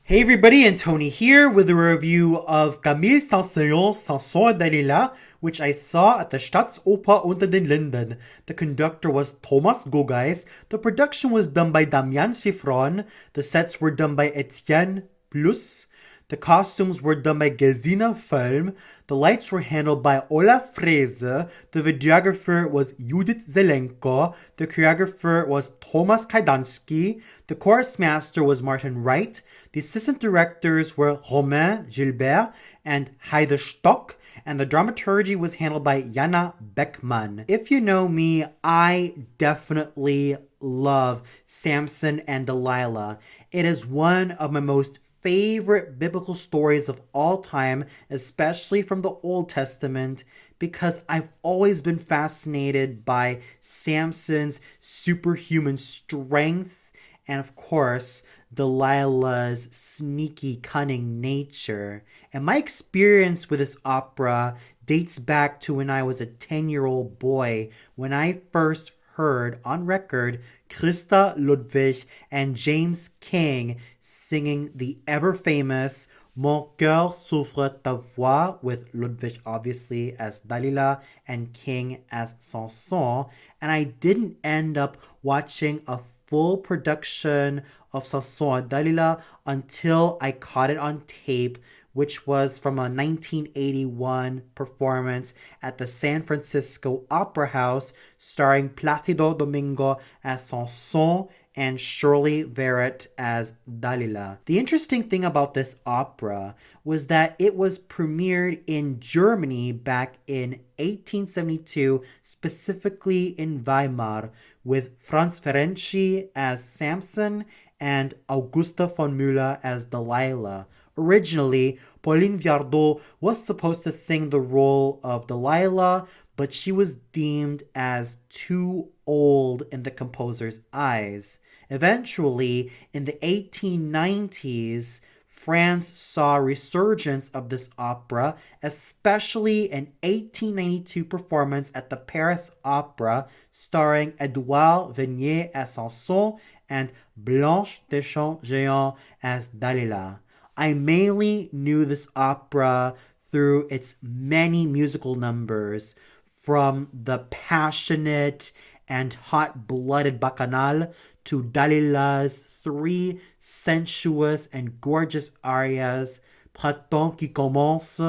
Hey everybody, and Tony here with a review of Camille Samson Dalila, which I saw at the Staatsoper Unter den Linden. The conductor was Thomas Gogais, the production was done by Damian Chiffron, the sets were done by Etienne Plus, the costumes were done by Gesina Film, the lights were handled by Olaf Frese, the videographer was Judith Zelenko, the choreographer was Thomas Kajdanski, the chorus master was Martin Wright, the assistant directors were Romain Gilbert and Heide Stock, and the dramaturgy was handled by Jana Beckmann. If you know me, I definitely love Samson and Dalila. It is one of my most favorite biblical stories of all time, especially from the Old Testament, because I've always been fascinated by Samson's superhuman strength and, of course, Dalilah's sneaky, cunning nature. And my experience with this opera dates back to when I was a 10-year-old boy, when I first heard on record Christa Ludwig and James King singing the ever-famous Mon cœur souffre ta voix, with Ludwig obviously as Dalila and King as Samson, and I didn't end up watching a full production of Samson and Dalila until I caught it on tape, which was from a 1981 performance at the San Francisco Opera House starring Placido Domingo as Samson and Shirley Verrett as Dalila. The interesting thing about this opera was that it was premiered in Germany back in 1872, specifically in Weimar, with Franz Ferenczi as Samson and Augusta von Müller as Dalila. Originally, Pauline Viardot was supposed to sing the role of Dalila, but she was deemed as too old in the composer's eyes. Eventually, in the 1890s, France saw a resurgence of this opera, especially an 1892 performance at the Paris Opera starring Edouard Venier as Samson and Blanche Deschamps-Jean as Dalila. I mainly knew this opera through its many musical numbers, from the passionate and hot-blooded Bacchanal to Dalila's three sensuous and gorgeous arias, Printemps qui commence,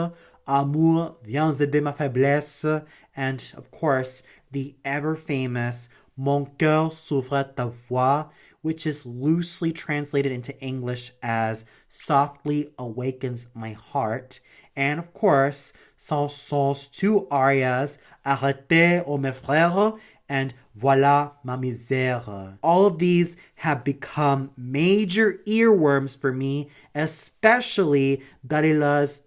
Amour, viens aider ma faiblesse, and, of course, the ever-famous Mon cœur souffre ta voix, which is loosely translated into English as Softly Awakens My Heart, and of course, Sanson's two arias, Arrêtez, ô mes frères, and Voilà ma misère. All of these have become major earworms for me, especially Dalila's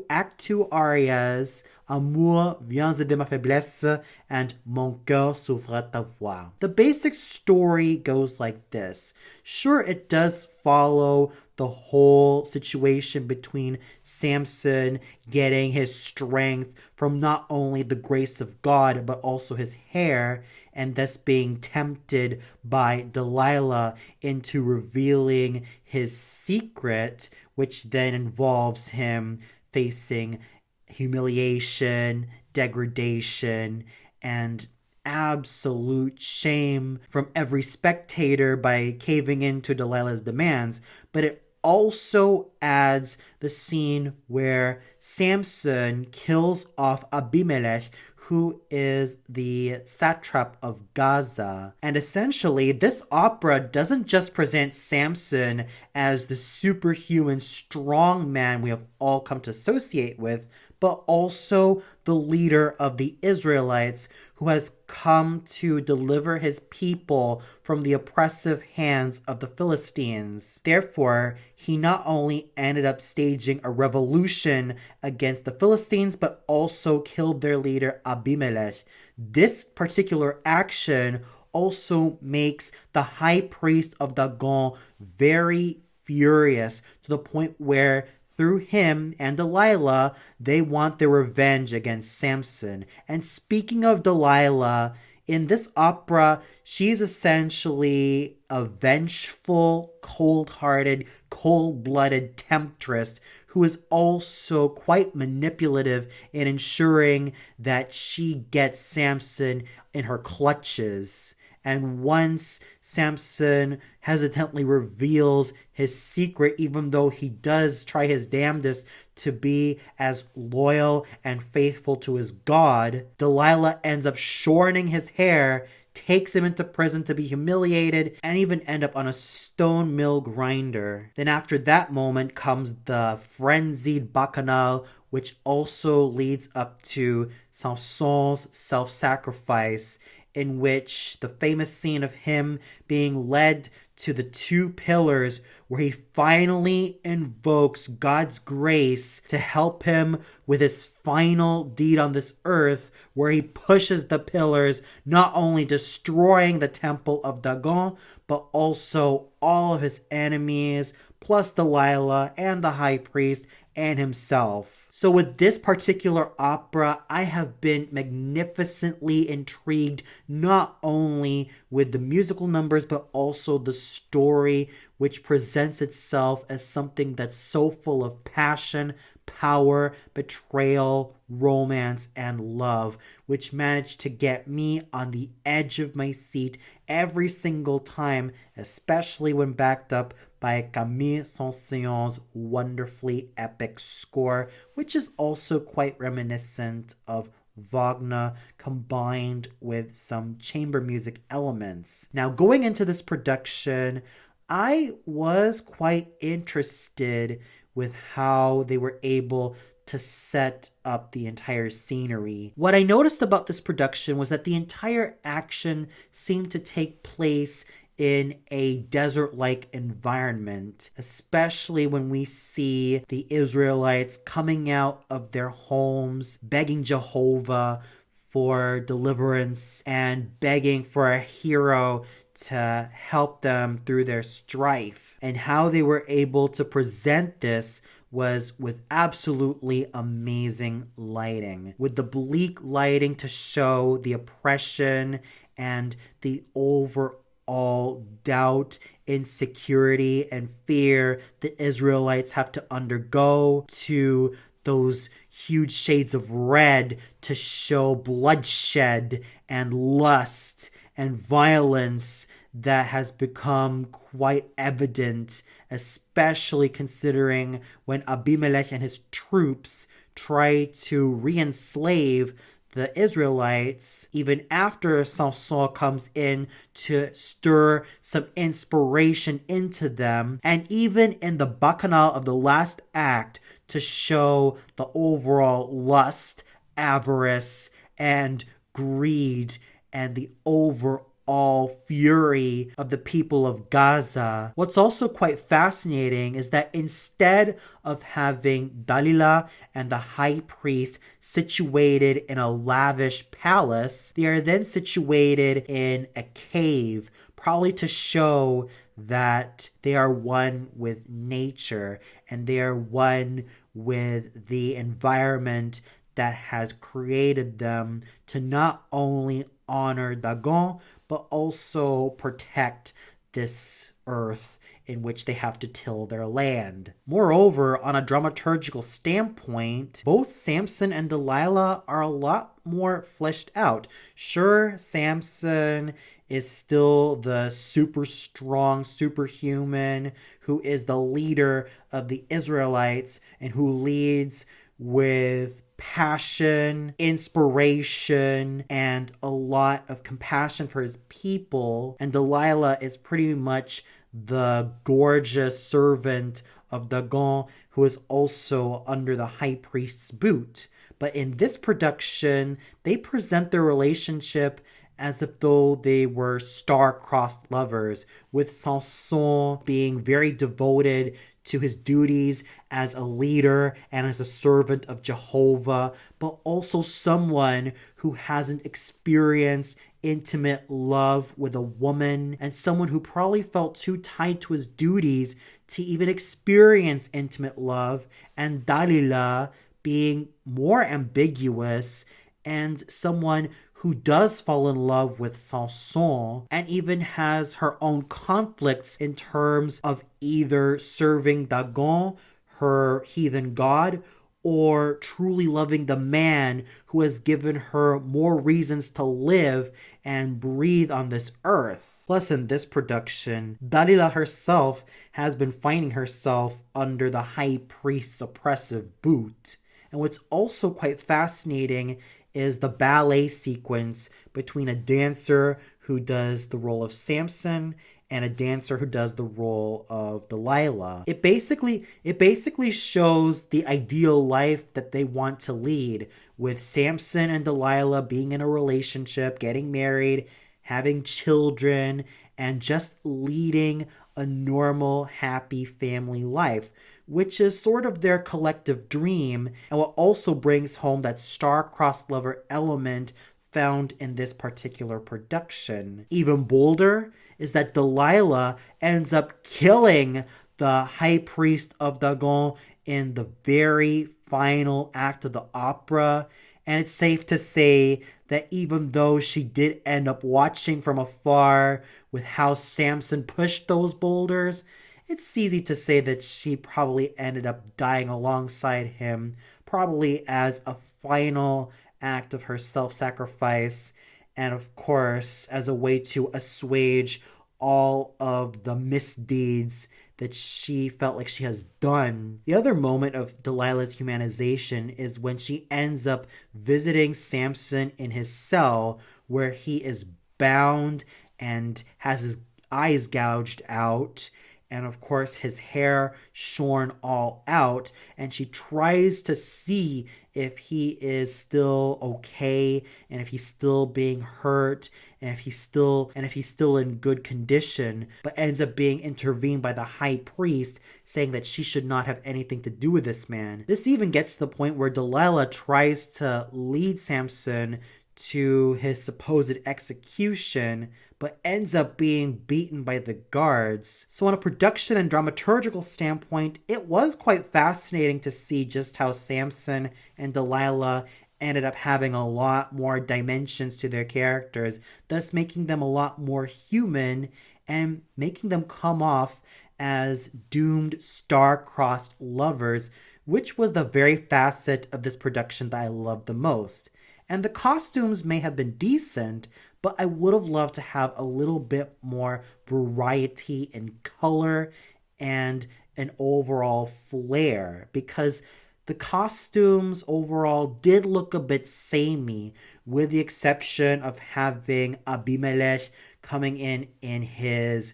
Act 2 arias, Amour, viens aider ma faiblesse, and Mon cœur souffre ta voix. The basic story goes like this. Sure, it does follow the whole situation between Samson getting his strength from not only the grace of God, but also his hair, and thus being tempted by Dalila into revealing his secret, which then involves him facing humiliation, degradation, and absolute shame from every spectator by caving into Dalilah's demands. But it also adds the scene where Samson kills off Abimelech, who is the satrap of Gaza. And essentially, this opera doesn't just present Samson as the superhuman strong man we have all come to associate with, but also the leader of the Israelites who has come to deliver his people from the oppressive hands of the Philistines. Therefore, he not only ended up staging a revolution against the Philistines, but also killed their leader Abimelech. This particular action also makes the high priest of Dagon very furious, to the point where through him and Dalila, they want their revenge against Samson. And speaking of Dalila, In this opera, she's essentially a vengeful, cold-hearted, cold-blooded temptress who is also quite manipulative in ensuring that she gets Samson in her clutches. And once Samson hesitantly reveals his secret, even though he does try his damnedest to be as loyal and faithful to his God, Dalila ends up shortening his hair, takes him into prison to be humiliated, and even end up on a stone mill grinder. Then after that moment comes the frenzied bacchanal, which also leads up to Samson's self-sacrifice, in which the famous scene of him being led to the two pillars where he finally invokes God's grace to help him with his final deed on this earth, where he pushes the pillars, not only destroying the temple of Dagon, but also all of his enemies, plus Dalila and the high priest and himself. So with this particular opera, I have been magnificently intrigued not only with the musical numbers, but also the story, which presents itself as something that's so full of passion, power, betrayal, romance, and love, which managed to get me on the edge of my seat every single time, especially when backed up by Camille Saint-Saëns's wonderfully epic score, which is also quite reminiscent of Wagner combined with some chamber music elements. Now, going into this production, I was quite interested with how they were able to set up the entire scenery. What I noticed about this production was that the entire action seemed to take place in a desert-like environment, especially when we see the Israelites coming out of their homes, begging Jehovah for deliverance and begging for a hero to help them through their strife. And how they were able to present this was with absolutely amazing lighting, with the bleak lighting to show the oppression and the overall doubt, insecurity, and fear the Israelites have to undergo, to those huge shades of red to show bloodshed and lust and violence that has become quite evident, especially considering when Abimelech and his troops try to re-enslave the Israelites, even after Samson comes in to stir some inspiration into them, and even in the bacchanal of the last act to show the overall lust, avarice, and greed, and the overall fury of the people of Gaza. What's also quite fascinating is that instead of having Dalila and the high priest situated in a lavish palace, they are then situated in a cave, probably to show that they are one with nature and they are one with the environment that has created them to not only honor Dagon, but also protect this earth in which they have to till their land. Moreover, on a dramaturgical standpoint, both Samson and Dalila are a lot more fleshed out. Sure, Samson is still the super strong, superhuman who is the leader of the Israelites and who leads with passion, inspiration, and a lot of compassion for his people. And Dalila is pretty much the gorgeous servant of Dagon who is also under the high priest's boot. But in this production, they present their relationship as if though they were star-crossed lovers, with Samson being very devoted to his duties as a leader and as a servant of Jehovah, but also someone who hasn't experienced intimate love with a woman, and someone who probably felt too tied to his duties to even experience intimate love, and Dalila being more ambiguous and someone who does fall in love with Samson and even has her own conflicts in terms of either serving Dagon, her heathen god, or truly loving the man who has given her more reasons to live and breathe on this earth. Plus, in this production, Dalila herself has been finding herself under the high priest's oppressive boot. And what's also quite fascinating is the ballet sequence between a dancer who does the role of Samson and a dancer who does the role of Dalila. It basically shows the ideal life that they want to lead, with Samson and Dalila being in a relationship, getting married, having children, and just leading a normal, happy family life, which is sort of their collective dream, and what also brings home that star-crossed lover element found in this particular production. Even bolder is that Dalila ends up killing the high priest of Dagon in the very final act of the opera, and it's safe to say that even though she did end up watching from afar with how Samson pushed those boulders, it's easy to say that she probably ended up dying alongside him, probably as a final act of her self-sacrifice, and of course as a way to assuage all of the misdeeds that she felt like she has done. The other moment of Dalila's humanization is when she ends up visiting Samson in his cell, where he is bound and has his eyes gouged out, and of course his hair shorn all out, and she tries to see if he is still okay, and if he's still being hurt, and if he's still in good condition, but ends up being intervened by the high priest, saying that she should not have anything to do with this man. This even gets to the point where Dalila tries to lead Samson to his supposed execution, but ends up being beaten by the guards. So on a production and dramaturgical standpoint, it was quite fascinating to see just how Samson and Dalila ended up having a lot more dimensions to their characters, thus making them a lot more human and making them come off as doomed star-crossed lovers, which was the very facet of this production that I loved the most. And the costumes may have been decent, but I would have loved to have a little bit more variety in color and an overall flair, because the costumes overall did look a bit samey, with the exception of having Abimelech coming in his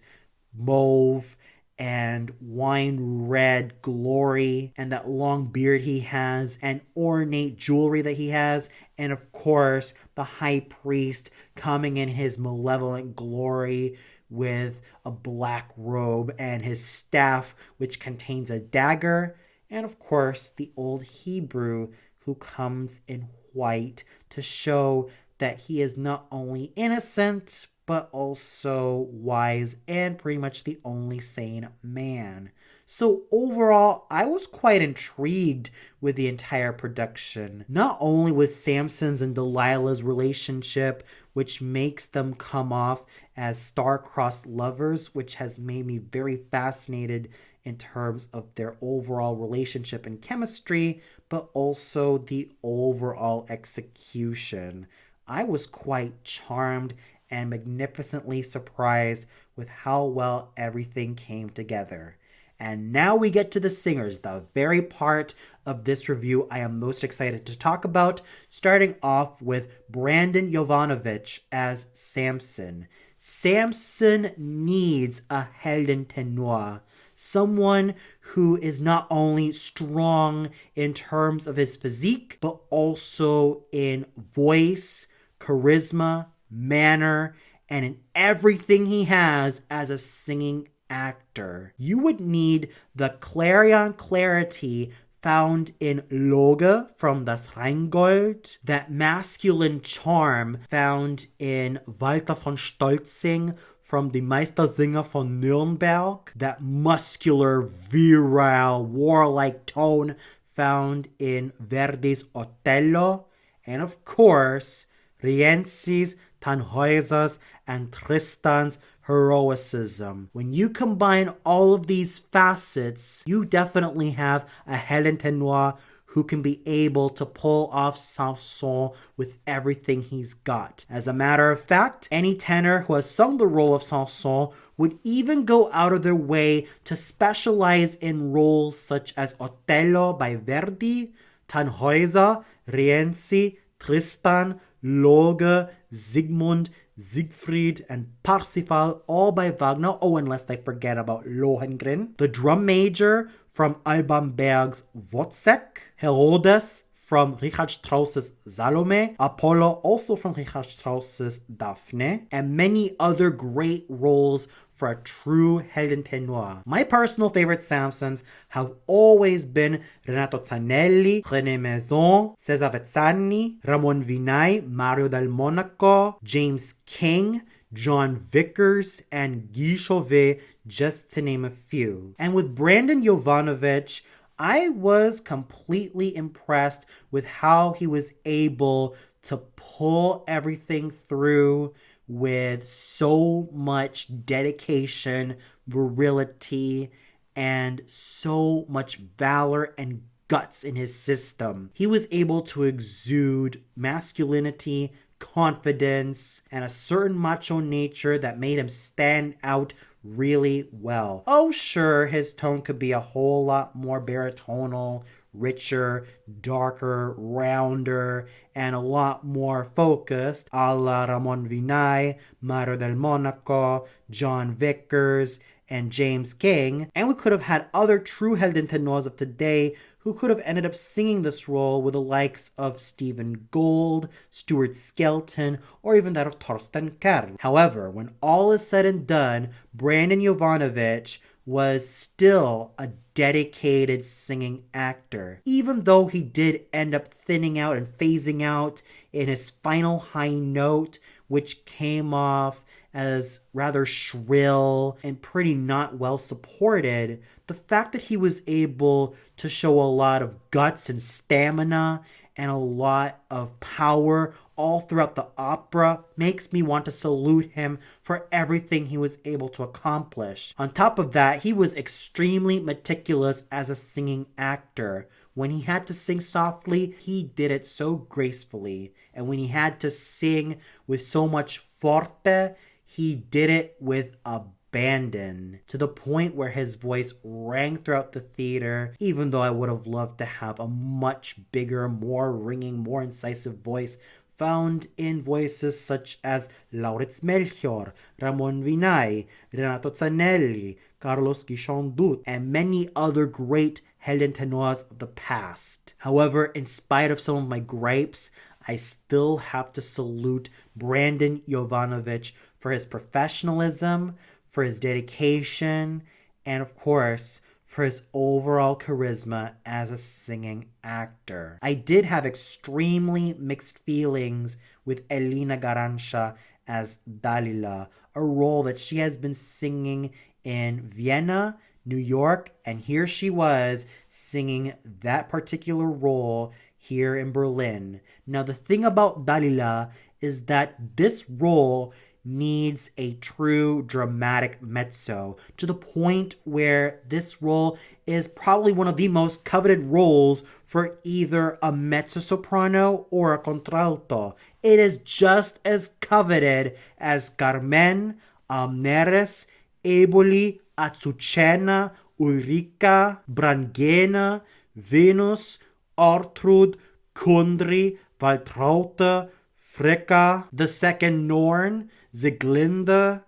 mauve and wine red glory, and that long beard he has, and ornate jewelry that he has, and of course the high priest coming in his malevolent glory with a black robe and his staff which contains a dagger, and of course the old Hebrew who comes in white to show that he is not only innocent but also wise and pretty much the only sane man. So overall, I was quite intrigued with the entire production. Not only with Samson's and Dalila's relationship, which makes them come off as star-crossed lovers, which has made me very fascinated in terms of their overall relationship and chemistry, but also the overall execution. I was quite charmed and magnificently surprised with how well everything came together. And now we get to the singers, the very part of this review I am most excited to talk about, starting off with Brandon Jovanovic as Samson. Samson needs a Heldentenor, someone who is not only strong in terms of his physique, but also in voice, charisma, manner, and in everything he has as a singing actor. You would need the clarion clarity found in Loge from Das Rheingold, that masculine charm found in Walter von Stolzing from Die Meistersinger von Nürnberg, that muscular, virile, warlike tone found in Verdi's Otello, and of course, Rienzi's, Tannhäuser's, and Tristan's heroicism. When you combine all of these facets, you definitely have a Helen Tenoir who can be able to pull off Samson with everything he's got. As a matter of fact, any tenor who has sung the role of Samson would even go out of their way to specialize in roles such as Otello by Verdi, Tannhäuser, Rienzi, Tristan, Loge, Sigmund, Siegfried, and Parsifal, all by Wagner. Oh, unless I forget about Lohengrin. The drum major from Alban Berg's Wozzeck. Herodes from Richard Strauss's Salome. Apollo also from Richard Strauss's Daphne. And many other great roles for a true Heldentenor. My personal favorite Samsons have always been Renato Zanelli, René Maison, Cesar Vezzani, Ramon Vinay, Mario Del Monaco, James King, John Vickers, and Guy Chauvet, just to name a few. And with Brandon Jovanovic, I was completely impressed with how he was able to pull everything through with so much dedication, virility, and so much valor and guts in his system. He was able to exude masculinity, confidence, and a certain macho nature that made him stand out really well. Oh, sure, his tone could be a whole lot more baritonal, richer, darker, rounder, and a lot more focused, a la Ramon Vinay, Mario Del Monaco, John Vickers, and James King. And we could have had other true Heldentenors of today who could have ended up singing this role with the likes of Stephen Gould, Stuart Skelton, or even that of Torsten Kerr. However, when all is said and done, Brandon Jovanovic was still a dedicated singing actor, even though he did end up thinning out and phasing out in his final high note, which came off as rather shrill and pretty not well supported. The fact that he was able to show a lot of guts and stamina and a lot of power all throughout the opera makes me want to salute him for everything he was able to accomplish. On top of that, he was extremely meticulous as a singing actor. When he had to sing softly, he did it so gracefully. And when he had to sing with so much forte, he did it with abandon, to the point where his voice rang throughout the theater, even though I would have loved to have a much bigger, more ringing, more incisive voice found in voices such as Lauritz Melchior, Ramon Vinay, Renato Zanelli, Carlos Guichon-Dut, and many other great Heldentenors of the past. However, in spite of some of my gripes, I still have to salute Brandon Jovanovic for his professionalism, for his dedication, and of course, for his overall charisma as a singing actor. I did have extremely mixed feelings with Elena Garancia as Dalila, a role that she has been singing in Vienna, New York, and here she was singing that particular role here in Berlin. Now, the thing about Dalila is that this role needs a true dramatic mezzo, to the point where this role is probably one of the most coveted roles for either a mezzo-soprano or a contralto. It is just as coveted as Carmen, Amneris, Eboli, Azucena, Ulrica, Brangena, Venus, Ortrud, Kundry, Waltraute, Fricka, the second Norn, Sieglinde,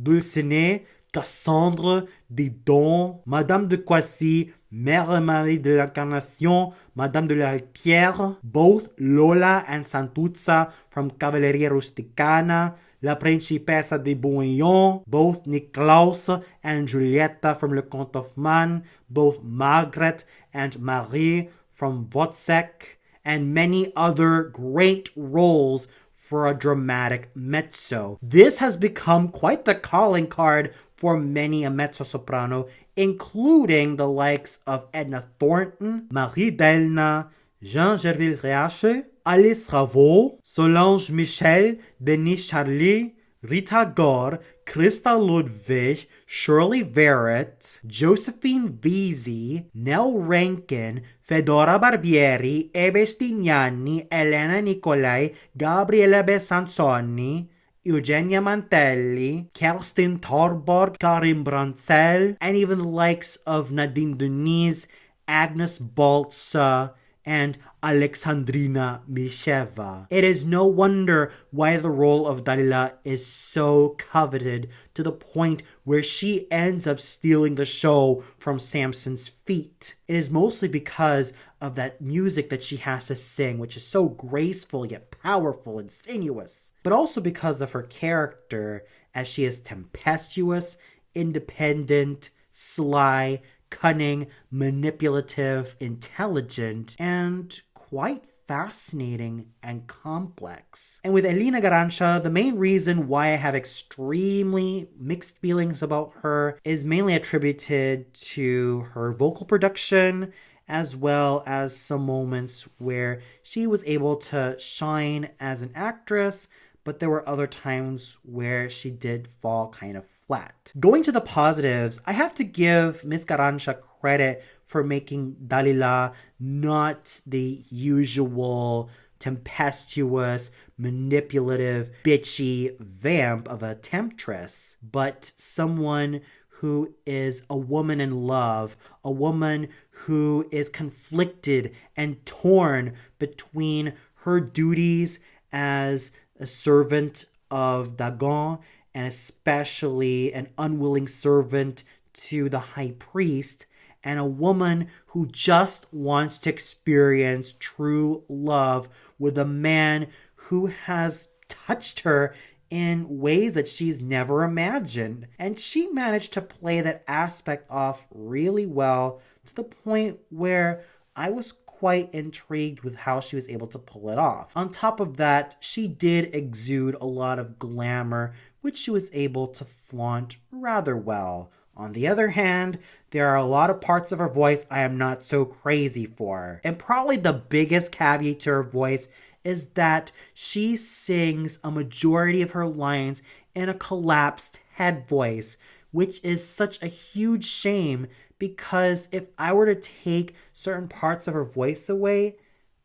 Dulcinea, Cassandre, Didon, Madame de Coissy, Mère Marie de l'Incarnation, Madame de l'Altière, both Lola and Santuzza from Cavalleria Rusticana, La Principessa de Bouillon, both Niklaus and Giulietta from Le Comte of Man, both Margaret and Marie from Wozzeck, and many other great roles for a dramatic mezzo. This has become quite the calling card for many a mezzo-soprano, including the likes of Edna Thornton, Marie Delna, Jean Gerville Reache, Alice Ravo, Solange Michel, Denise Charlie, Rita Gore, Krista Ludwig, Shirley Verrett, Josephine Visi, Nell Rankin, Fedora Barbieri, Ebe Stignani, Elena Nicolai, Gabriela Besansoni, Eugenia Mantelli, Kerstin Torborg, Karim Brancel, and even the likes of Nadine Denise, Agnes Baltza, and Alexandrina Misheva. It is no wonder why the role of Dalila is so coveted to the point where she ends up stealing the show from Samson's feet. It is mostly because of that music that she has to sing, which is so graceful yet powerful and sinuous, but also because of her character, as she is tempestuous, independent, sly, cunning, manipulative, intelligent, and quite fascinating and complex. And with Elena Garancia, the main reason why I have extremely mixed feelings about her is mainly attributed to her vocal production, as well as some moments where she was able to shine as an actress, but there were other times where she did fall kind of flat. Going to the positives, I have to give Miss Garancia credit for making Dalila not the usual tempestuous, manipulative, bitchy vamp of a temptress, but someone who is a woman in love, a woman who is conflicted and torn between her duties as a servant of Dagon, and especially an unwilling servant to the high priest, and a woman who just wants to experience true love with a man who has touched her in ways that she's never imagined. And she managed to play that aspect off really well, to the point where I was quite intrigued with how she was able to pull it off. On top of that, she did exude a lot of glamour, which she was able to flaunt rather well. On the other hand, there are a lot of parts of her voice I am not so crazy for. And probably the biggest caveat to her voice is that she sings a majority of her lines in a collapsed head voice, which is such a huge shame, because if I were to take certain parts of her voice away,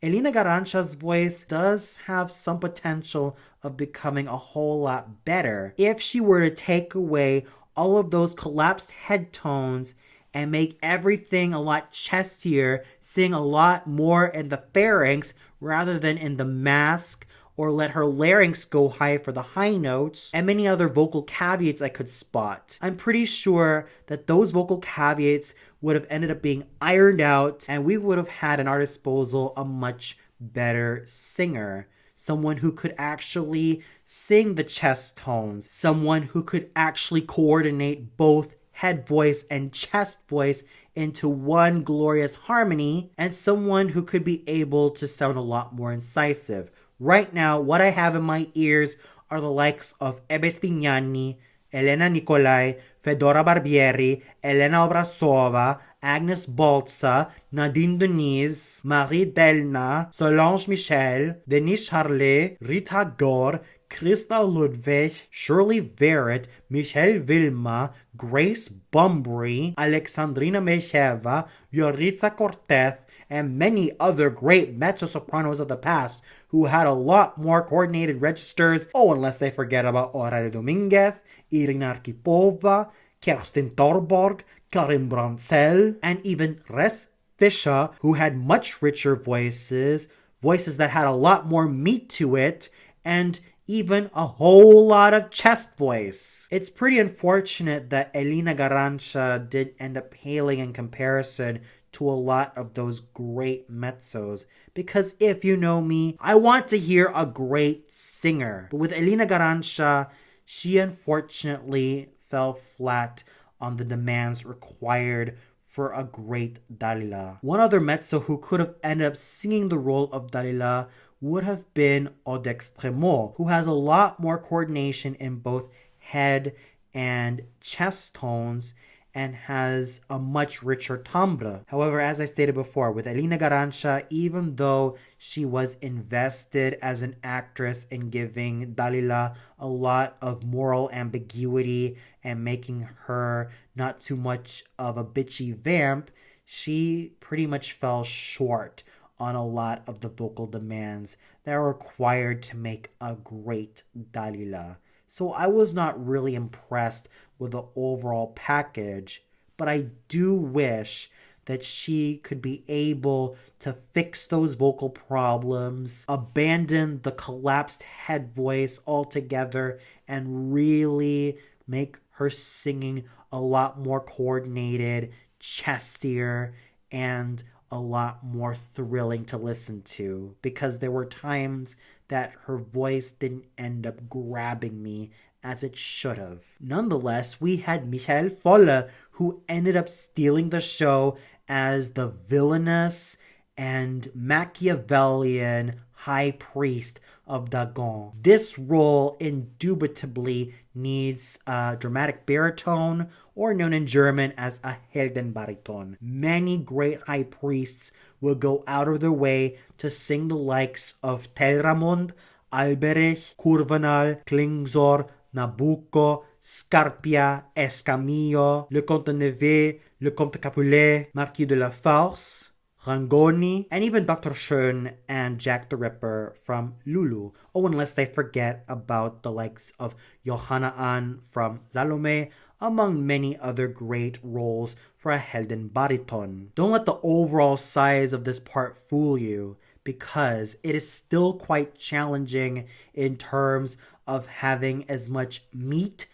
Elena Garancia's voice does have some potential of becoming a whole lot better if she were to take away all of those collapsed head tones and make everything a lot chestier, sing a lot more in the pharynx rather than in the mask, or let her larynx go high for the high notes, and many other vocal caveats I could spot. I'm pretty sure that those vocal caveats would have ended up being ironed out, and we would have had at our disposal a much better singer. Someone who could actually sing the chest tones. Someone who could actually coordinate both head voice and chest voice into one glorious harmony. And someone who could be able to sound a lot more incisive. Right now, what I have in my ears are the likes of Ebe Stignani, Elena Nicolai, Fedora Barbieri, Elena Obrasova, Agnes Baltza, Nadine Denise, Marie Delna, Solange Michel, Denise Charlet, Rita Gore, Krista Ludwig, Shirley Verrett, Michelle Vilma, Grace Bumbry, Alexandrina Mesheva, Yoritza Cortez, and many other great mezzo-sopranos of the past who had a lot more coordinated registers. Oh, unless they forget about Aurelio Dominguez, Irina Arkhipova, Kerstin Torborg, Karim Brancel, and even Res Fischer, who had much richer voices that had a lot more meat to it, and even a whole lot of chest voice. It's pretty unfortunate that Elena Garancia did end up paling in comparison to a lot of those great mezzos, because if you know me, I want to hear a great singer. But with Elena Garancia, she unfortunately fell flat on the demands required for a great Dalila. One other mezzo who could have ended up singing the role of Dalila would have been Od Extremo, who has a lot more coordination in both head and chest tones, and has a much richer timbre. However, as I stated before, with Alina Garancia, even though she was invested as an actress in giving Dalila a lot of moral ambiguity and making her not too much of a bitchy vamp, she pretty much fell short on a lot of the vocal demands that are required to make a great Dalila. So I was not really impressed with the overall package, but I do wish that she could be able to fix those vocal problems, abandon the collapsed head voice altogether, and really make her singing a lot more coordinated, chestier, and a lot more thrilling to listen to, because there were times that her voice didn't end up grabbing me as it should have. Nonetheless, we had Michael Folle, who ended up stealing the show as the villainous and Machiavellian high priest of Dagon. This role indubitably needs a dramatic baritone, or known in German as a Heldenbariton. Many great high priests will go out of their way to sing the likes of Telramund, Alberich, Kurvenal, Klingsor, Nabucco, Scarpia, Escamillo, Le Comte de Neve, Le Comte Capulet, Marquis de la Force, Rangoni, and even Dr. Schön and Jack the Ripper from Lulu. Oh, unless I forget about the likes of Johanna Ann from Salome, among many other great roles for a Heldenbariton. Don't let the overall size of this part fool you, because it is still quite challenging in terms of having as much meat,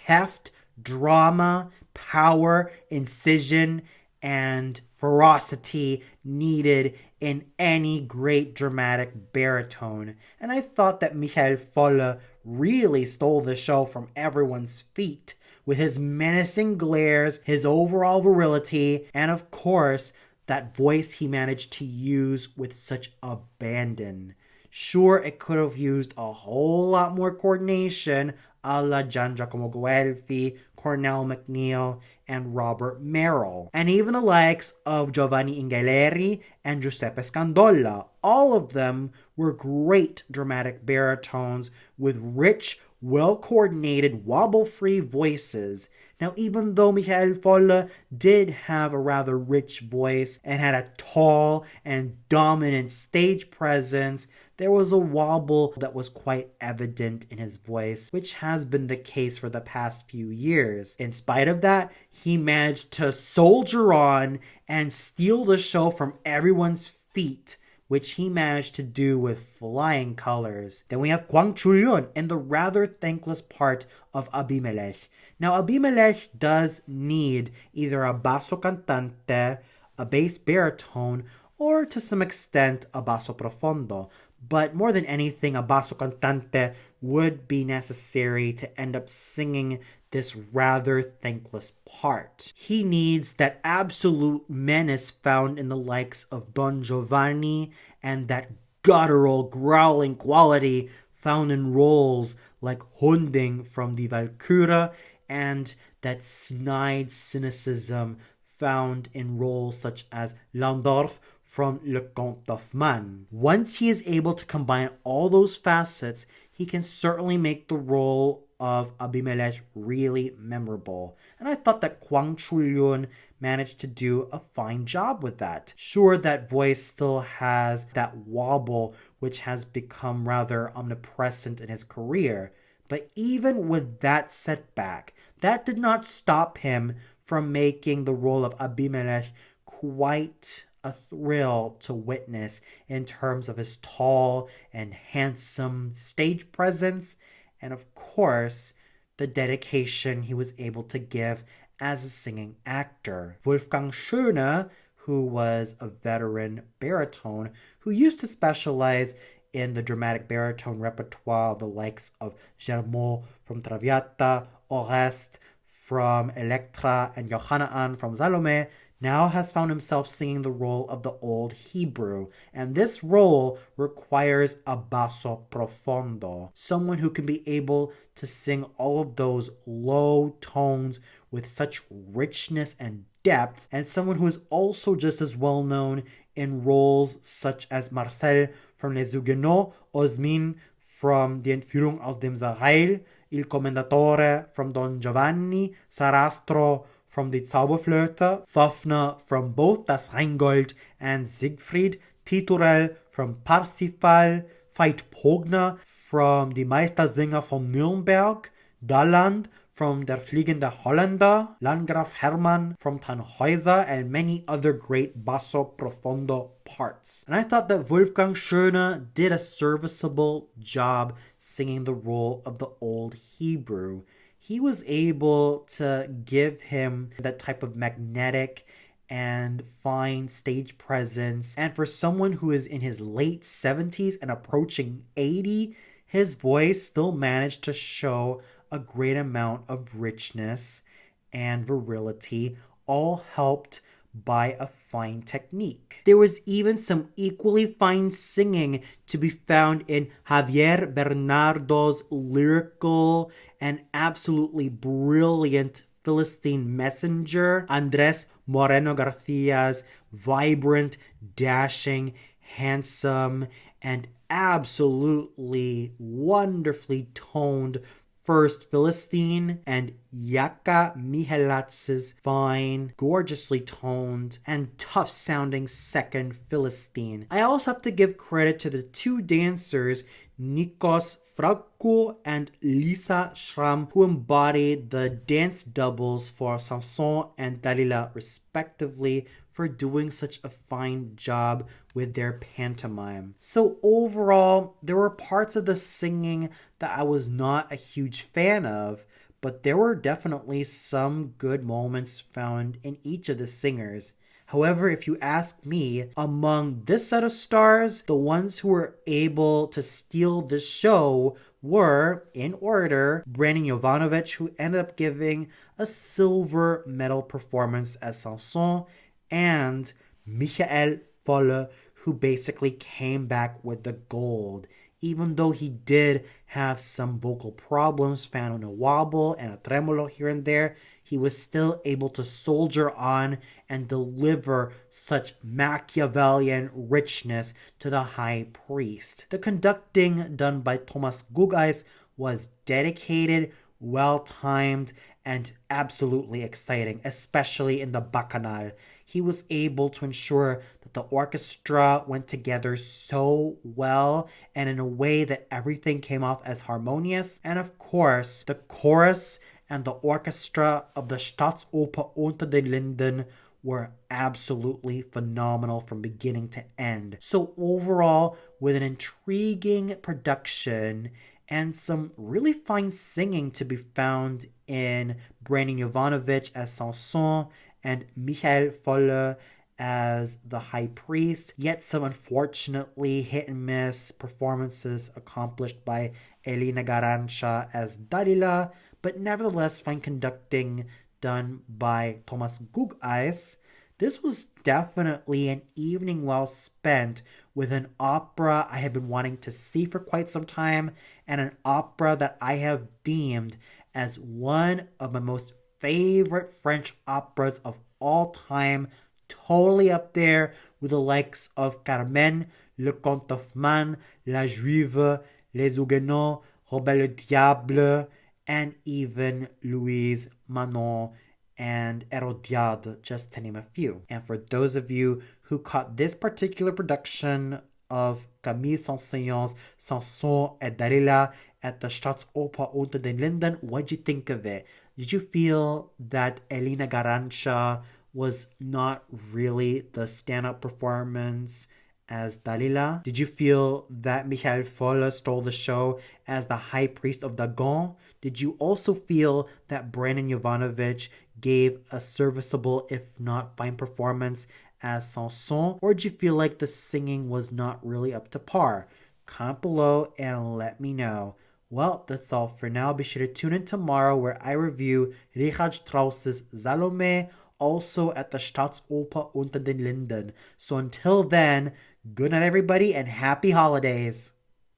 heft, drama, power, incision, and ferocity needed in any great dramatic baritone. And I thought that Michael Folle really stole the show from everyone's feet with his menacing glares, his overall virility, and of course, that voice he managed to use with such abandon. Sure, it could have used a whole lot more coordination, a la Gian Giacomo Guelfi, Cornell McNeil, and Robert Merrill, and even the likes of Giovanni Ingeleri and Giuseppe Scandola. All of them were great dramatic baritones with rich, well-coordinated, wobble-free voices. Now, even though Michael Folle did have a rather rich voice and had a tall and dominant stage presence, there was a wobble that was quite evident in his voice, which has been the case for the past few years. In spite of that, he managed to soldier on and steal the show from everyone's feet, which he managed to do with flying colors. Then we have Kwang Chul-yun in the rather thankless part of Abimelech. Now, Abimelech does need either a basso cantante, a bass baritone, or to some extent a basso profondo. But more than anything, a basso cantante would be necessary to end up singing this rather thankless part. He needs that absolute menace found in the likes of Don Giovanni, and that guttural, growling quality found in roles like Hunding from Die Walküre, and that snide cynicism found in roles such as Landorf from Le Comte d'Hoffmann. Once he is able to combine all those facets, he can certainly make the role of Abimelech really memorable. And I thought that Kwang Chul-yun managed to do a fine job with that. Sure, that voice still has that wobble, which has become rather omnipresent in his career. But even with that setback, that did not stop him from making the role of Abimelech quite a thrill to witness in terms of his tall and handsome stage presence, and of course, the dedication he was able to give as a singing actor. Wolfgang Schöne, who was a veteran baritone who used to specialize in the dramatic baritone repertoire of the likes of Germont from Traviata, Oreste from Elektra, and Johanna Ann from Salome, now has found himself singing the role of the Old Hebrew, and this role requires a basso profondo, someone who can be able to sing all of those low tones with such richness and depth, and someone who is also just as well known in roles such as Marcel from Les Huguenots, Osmin from Die Entführung aus dem Sahel, Il Commendatore from Don Giovanni, Sarastro from Die Zauberflöte, Fafner from both Das Rheingold and Siegfried, Titurel from Parsifal, Veit Pogner from Die Meistersinger von Nürnberg, Dalland from Der Fliegende Holländer, Landgraf Hermann from Tannhäuser, and many other great basso profondo parts. And I thought that Wolfgang Schöne did a serviceable job singing the role of the Old Hebrew. He was able to give him that type of magnetic and fine stage presence. And for someone who is in his late 70s and approaching 80, his voice still managed to show a great amount of richness and virility, all helped by a fine technique. There was even some equally fine singing to be found in Javier Bernardo's lyrical and absolutely brilliant Philistine messenger, Andres Moreno Garcia's vibrant, dashing, handsome, and absolutely wonderfully toned first Philistine, and Jaka Mihelatz's fine, gorgeously toned, and tough-sounding second Philistine. I also have to give credit to the two dancers, Nikos Frauko and Lisa Schramm, who embodied the dance doubles for Samson and Dalila respectively, for doing such a fine job with their pantomime. So overall, there were parts of the singing that I was not a huge fan of, but there were definitely some good moments found in each of the singers. However, if you ask me, among this set of stars, the ones who were able to steal the show were, in order, Brandon Jovanovic, who ended up giving a silver medal performance as Samson, and Michael Volle, who basically came back with the gold. Even though he did have some vocal problems found in a wobble and a tremolo here and there, he was still able to soldier on and deliver such Machiavellian richness to the high priest. The conducting done by Thomas Gugeis was dedicated, well-timed, and absolutely exciting, especially in the Bacchanal. He was able to ensure that the orchestra went together so well and in a way that everything came off as harmonious. And of course, the chorus and the orchestra of the Staatsoper Unter den Linden were absolutely phenomenal from beginning to end. So overall, with an intriguing production and some really fine singing to be found in Brandon Jovanovic as Samson and Michael Volle as the high priest, yet some unfortunately hit and miss performances accomplished by Elena Garancha as Dalila, but nevertheless fine conducting done by Thomas Gugeis. This was definitely an evening well spent with an opera I have been wanting to see for quite some time, and an opera that I have deemed as one of my most favorite French operas of all time, totally up there with the likes of Carmen, Le Comte of Man, La Juive, Les Huguenots, Robert le Diable, and even Louise Manon and Hérodiade, just to name a few. And for those of you who caught this particular production of Camille Saint-Saëns' Samson et Dalila at the Staatsoper Unter den Linden, what'd you think of it? Did you feel that Elena Garancha was not really the stand-up performance as Dalila? Did you feel that Michael Volle stole the show as the high priest of Dagon? Did you also feel that Brandon Jovanovic gave a serviceable, if not fine performance as Samson? Or did you feel like the singing was not really up to par? Comment below and let me know. Well, that's all for now. Be sure to tune in tomorrow where I review Richard Strauss's Salome, also at the Staatsoper Unter den Linden. So until then, good night everybody and happy holidays.